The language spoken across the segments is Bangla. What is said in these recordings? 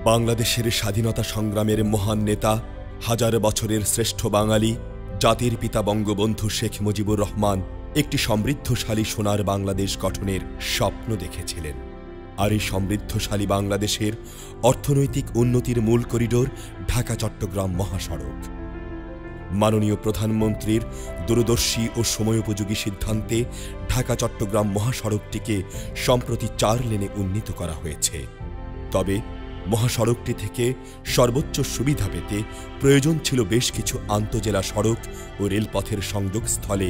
বাংলাদেশের স্বাধীনতা সংগ্রামের মহান নেতা, হাজার বছরের শ্রেষ্ঠ বাঙালি, জাতির পিতা বঙ্গবন্ধু শেখ মুজিবুর রহমান একটি সমৃদ্ধশালী সোনার বাংলাদেশ গঠনের স্বপ্ন দেখেছিলেন। আর এই সমৃদ্ধশালী বাংলাদেশের অর্থনৈতিক উন্নতির মূল করিডোর ঢাকা-চট্টগ্রাম মহাসড়ক। মাননীয় প্রধানমন্ত্রীর দূরদর্শী ও সময়োপযোগী সিদ্ধান্তে ঢাকা-চট্টগ্রাম মহাসড়কটিকে সম্প্রতি 4 লেনে উন্নীত করা হয়েছে। তবে মহাসড়কটি থেকে সর্বোচ্চ সুবিধা পেতে প্রয়োজন ছিল বেশ কিছু আন্তঃজেলা সড়ক ও রেলপথের সংযোগস্থলে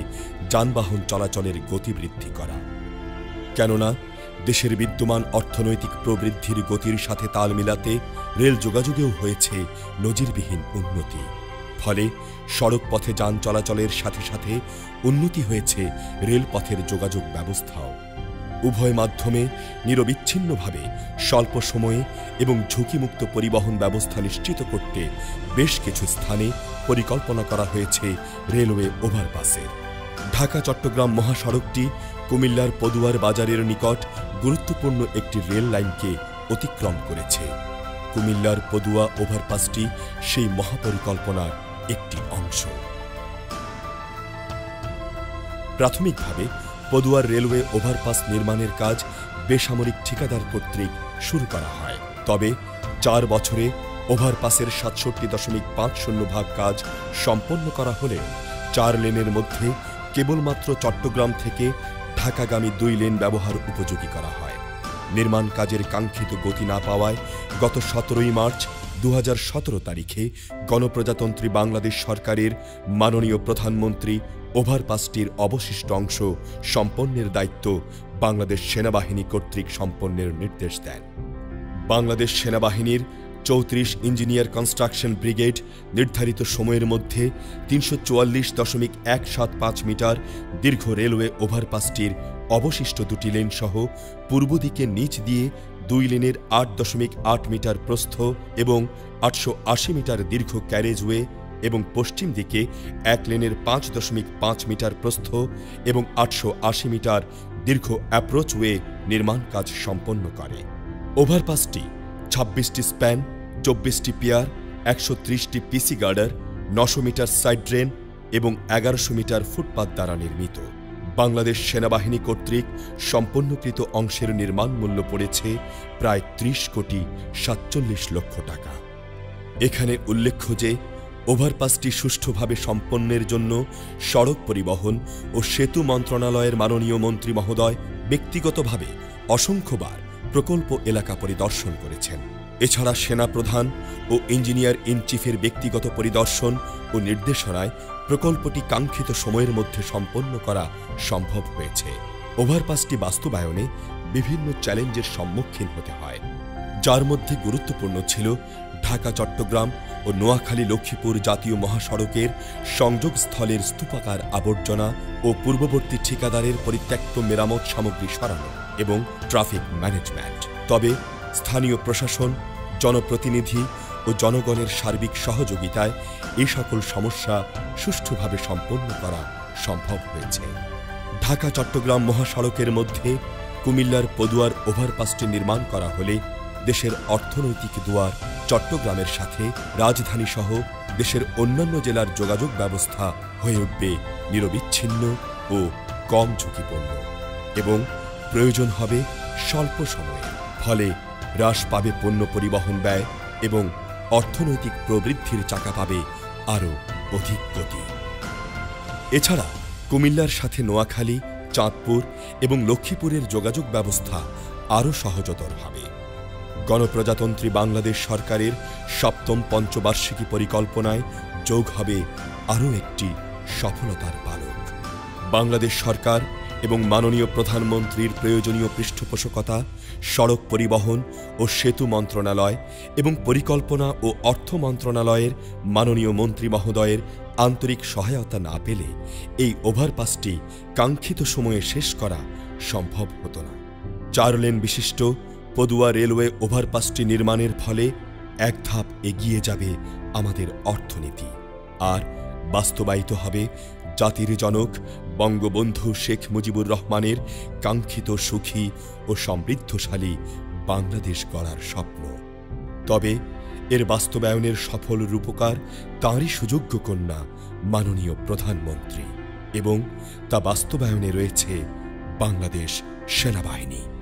যানবাহন চলাচলের গতি বৃদ্ধি করা। কেননা দেশের বিদ্যমান অর্থনৈতিক প্রবৃদ্ধির গতির সাথে তাল মিলাতে রেল যোগাযোগেও হয়েছে নজিরবিহীন উন্নতি। ফলে সড়ক পথে যান চলাচলের সাথে সাথে উন্নতি হয়েছে রেলপথের যোগাযোগ ব্যবস্থাও। উভয় মাধ্যমে নিরবিচ্ছিন্নভাবে স্বল্প সময়ে এবং ঝুঁকিমুক্ত পরিবহন ব্যবস্থা নিশ্চিত করতে বেশ কিছু স্থানে পরিকল্পনা করা হয়েছে রেলওয়ে ওভারপাসের। ঢাকা-চট্টগ্রাম মহাসড়কটি কুমিল্লার পদুয়ার বাজারের নিকট গুরুত্বপূর্ণ একটি রেল লাইনকে অতিক্রম করেছে। কুমিল্লার পদুয়া ওভারপাসটি সেই মহাপরিকল্পনার একটি অংশ। প্রাথমিকভাবে পদুয়ার রেলওয়ে ওভারপাস নির্মাণের কাজ বেসামরিক ঠিকাদার কর্তৃক শুরু করা হয়। তবে 4 বছরে ওভারপাসের 67.50% কাজ সম্পন্ন করা হলে 4 লেনের মধ্যে কেবলমাত্র চট্টগ্রাম থেকে ঢাকাগামী 2 লেন ব্যবহার উপযোগী করা হয়। নির্মাণ কাজের কাঙ্ক্ষিত গতি না পাওয়ায় গত 17 মার্চ 2017 তারিখে গণপ্রজাতন্ত্রী বাংলাদেশ সরকারের মাননীয় প্রধানমন্ত্রী ওভারপাসটির অবশিষ্ট অংশ সম্পন্নের দায়িত্ব বাংলাদেশ সেনাবাহিনী কর্তৃক সম্পন্নের নির্দেশ দেন। বাংলাদেশ সেনাবাহিনীর 34 ইঞ্জিনিয়ার কনস্ট্রাকশন ব্রিগেড নির্ধারিত সময়ের মধ্যে 344.175 মিটার দীর্ঘ রেলওয়ে ওভারপাসটির অবশিষ্ট 2টি লেন সহ পূর্ব দিকে নিচ দিয়ে 2 লেনের 8.8 মিটার প্রস্থ এবং 880 মিটার দীর্ঘ ক্যারেজওয়ে এবং পশ্চিম দিকে 1 লেনের 5.5 মিটার প্রস্থ এবং 880 মিটার দীর্ঘ অ্যাপ্রোচওয়ে নির্মাণ কাজ সম্পন্ন করে। ওভারপাসটি 26টি স্প্যান, 24টি পিয়ার, 130টি পিসি গার্ডার, 900 মিটার সাইড ড্রেন এবং 1100 মিটার ফুটপাত দ্বারা নির্মিত। বাংলাদেশ সেনাবাহিনী কর্তৃক সম্পন্নকৃত অংশের নির্মাণ মূল্য পড়েছে প্রায় 30,47 লক্ষ টাকা। এখানে উল্লেখ্য যে ওভারপাসটি সুষ্ঠুভাবে সম্পন্নের জন্য সড়ক পরিবহন ও সেতু মন্ত্রণালয়ের মাননীয় মন্ত্রী মহোদয় ব্যক্তিগতভাবে অসংখ্যবার প্রকল্প এলাকা পরিদর্শন করেছেন। এছাড়া সেনাপ্রধান ও ইঞ্জিনিয়ার ইন চিফের ব্যক্তিগত পরিদর্শন ও নির্দেশনায় প্রকল্পটি কাঙ্ক্ষিত সময়ের মধ্যে সম্পন্ন করা সম্ভব হয়েছে। ওভারপাসটি বাস্তবায়নে বিভিন্ন চ্যালেঞ্জের সম্মুখীন হতে হয়, যার মধ্যে গুরুত্বপূর্ণ ছিল ঢাকা-চট্টগ্রাম ও নোয়াখালী-লক্ষ্মীপুর জাতীয় মহাসড়কের সংযোগস্থলের স্তূপাকার আবর্জনা ও পূর্ববর্তী ঠিকাদারের পরিত্যক্ত মেরামত সামগ্রী সরানো এবং ট্রাফিক ম্যানেজমেন্ট। তবে স্থানীয় প্রশাসন, জনপ্রতিনিধি ও জনগণের সার্বিক সহযোগিতায় এই সকল সমস্যা সুষ্ঠুভাবে সম্পন্ন করা সম্ভব হয়েছে। ঢাকা-চট্টগ্রাম মহাসড়কের মধ্যে কুমিল্লার পদুয়ার ওভারপাসটি নির্মাণ করা হলে দেশের অর্থনৈতিক দুয়ার চট্টগ্রামের সাথে রাজধানীসহ দেশের অন্যান্য জেলার যোগাযোগ ব্যবস্থা হয়ে উঠবে নিরবিচ্ছিন্ন ও কম ঝুঁকিপূর্ণ এবং প্রয়োজন হবে স্বল্প সময়ে। ফলে হ্রাস পাবে পণ্য পরিবহন ব্যয় এবং অর্থনৈতিক প্রবৃদ্ধির চাকা পাবে আরও অধিক গতি। এছাড়া কুমিল্লার সাথে নোয়াখালী, চাঁদপুর এবং লক্ষ্মীপুরের যোগাযোগ ব্যবস্থা আরও সহজতর হবে। গণপ্রজাতন্ত্রী বাংলাদেশ সরকারের 7ম পঞ্চবার্ষিকী পরিকল্পনায় যোগ হবে আরও একটি সফলতার পালক। বাংলাদেশ সরকার এবং মাননীয় প্রধানমন্ত্রীর প্রয়োজনীয় পৃষ্ঠপোষকতা, সড়ক পরিবহন ও সেতু মন্ত্রণালয় এবং পরিকল্পনা ও অর্থ মন্ত্রণালয়ের মাননীয় মন্ত্রী মহোদয়ের আন্তরিক সহায়তা না পেলে এই ওভারপাসটি কাঙ্ক্ষিত সময়ে শেষ করা সম্ভব হতো না। 4 লেন বিশিষ্ট পদুয়া রেলওয়ে ওভারপাসটি নির্মাণের ফলে এক ধাপ এগিয়ে যাবে আমাদের অর্থনীতি, আর বাস্তবায়িত হবে জাতির জনক বঙ্গবন্ধু শেখ মুজিবুর রহমানের কাঙ্ক্ষিত সুখী ও সমৃদ্ধশালী বাংলাদেশ গড়ার স্বপ্ন। তবে এর বাস্তবায়নের সফল রূপকার তাঁরই সুযোগ্য কন্যা মাননীয় প্রধানমন্ত্রী, এবং তা বাস্তবায়নে রয়েছে বাংলাদেশ সেনাবাহিনী।